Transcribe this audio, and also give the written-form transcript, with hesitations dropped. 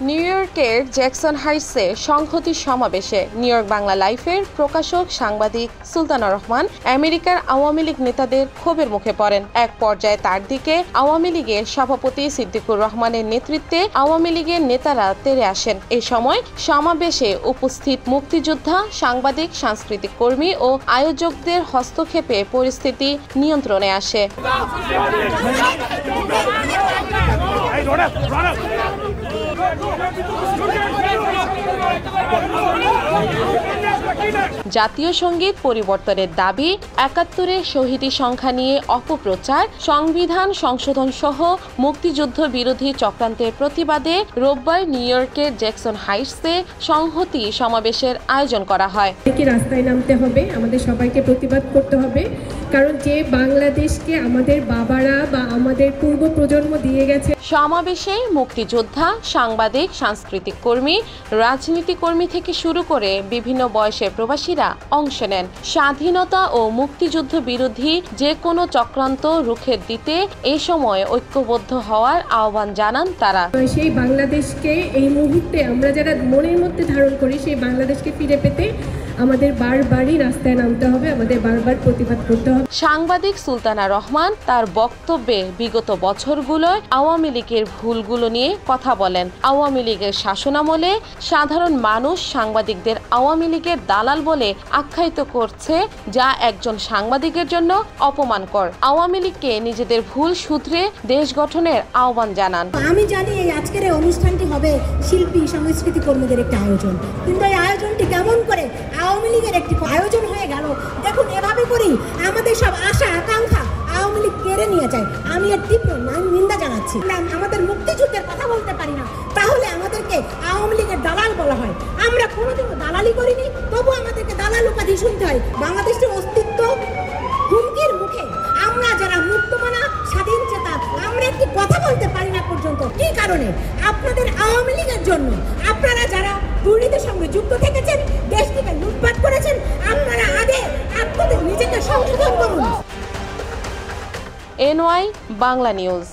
New ইয়র্কের Jackson হাইটসে সংহতি সমাবেশে নিউ ইয়র্ক বাংলা লাইফের প্রকাশক সাংবাদিক সুলতানা রহমান আমেরিকার আওয়ামী লীগ নেতাদের ক্ষোভের মুখে পড়েন। এক পর্যায়ে তার দিকে আওয়ামী লীগের সভাপতি সিদ্দিকুর রহমানের নেতৃত্বে আওয়ামী লীগের নেতারা তেড়ে আসেন। এ সময় সমাবেশে উপস্থিত মুক্তিযোদ্ধা, সাংবাদিক, সাংস্কৃতিক কর্মী ও আয়োজকদের হস্তক্ষেপে পরিস্থিতি নিয়ন্ত্রণে আসে। জাতীয় সঙ্গীত পরিবর্তনের দাবি, ৭১-এর শহীদি সংখ্যা নিয়ে অপপ্রচার, সংবিধান সংশোধন সহ মুক্তিযুদ্ধ বিরোধী চক্রান্তের প্রতিবাদে রোববার নিউ ইয়র্কের জ্যাকসন হাইটসে সংহতি সমাবেশের আয়োজন করা হয়। রাস্তায় নামতে হবে, আমাদের সবাইকে প্রতিবাদ করতে হবে, কারণ যে বাংলাদেশকে আমাদের বাবারা বা আমাদের পূর্ব প্রজন্ম দিয়ে গেছে। সমাবেশে মুক্তিযোদ্ধা, সাংবাদিক, সাংস্কৃতিক কর্মী, রাজনীতি কর্মী থেকে শুরু করে বিভিন্ন বয়সের প্রবাসীরা অংশ নেন। স্বাধীনতা ও মুক্তিযুদ্ধ বিরোধী যে কোনো চক্রান্ত রুখে দিতে এ সময় ঐক্যবদ্ধ হওয়ার আহ্বান জানান তারা। সেই বাংলাদেশকে এই মুহূর্তে আমরা যারা মনের মধ্যে ধারণ করি, সেই বাংলাদেশকে ফিরে পেতে আমাদের বারবারই রাস্তায় নামতে হবে, আমাদের বারবার প্রতিবাদ করতে হবে। সাংবাদিক সুলতানা রহমান তার বক্তব্যে বিগত বছরগুলোয় আওয়ামী লীগের ভুলগুলো নিয়ে কথা বলেন। আওয়ামী লীগের শাসনামলে সাধারণ মানুষ সাংবাদিকদের আওয়ামী লীগের দালাল বলে আখ্যায়িত করছে, যা একজন সাংবাদিকের জন্য অপমানকর। আওয়ামী লীগকে নিজেদের ভুল শুধরে দেশ গঠনের আহ্বান জানান। আমি জানি এই আজকের এই অনুষ্ঠানটি হবে শিল্পী, সংস্কৃতি কর্মীদের একটি আয়োজন, কিন্তু এই আয়োজনটি কেমন করে আওয়ামী লীগের একটি আয়োজন হয়ে গেল। দেখুন, এভাবে করেই আমাদের সব আশা আকাঙ্ক্ষা আওয়ামী লীগ কেড়ে নিয়ে যায়। আমি এর তীব্র নিন্দা জানাচ্ছি। আমাদের মুক্তিযুদ্ধের কথা বলতে পারি না, তাহলে আমাদেরকে আওয়ামী লীগের দালাল বলা হয়। আমরা কোনোদিনও দালালি করিনি, তবু আমাদেরকে দালাল উপাধি শুনতে হয়। বাংলাদেশের অস্তিত্ব হুমকির মুখে। আমরা যারা মুক্তমানা, স্বাধীন চেতা, আমরা একটি কথা বলতে পারি না পর্যন্ত। কি কারণে? আপনাদের আওয়ামী লীগের জন্য। আপনারা যারা দুর্নীতির সঙ্গে যুক্ত থেকেছেন, দেশটিকে লুটপাট করেছেন, আপনারা আগে আপনাদের নিজেকে সংশোধন করুন। NY Bangla news.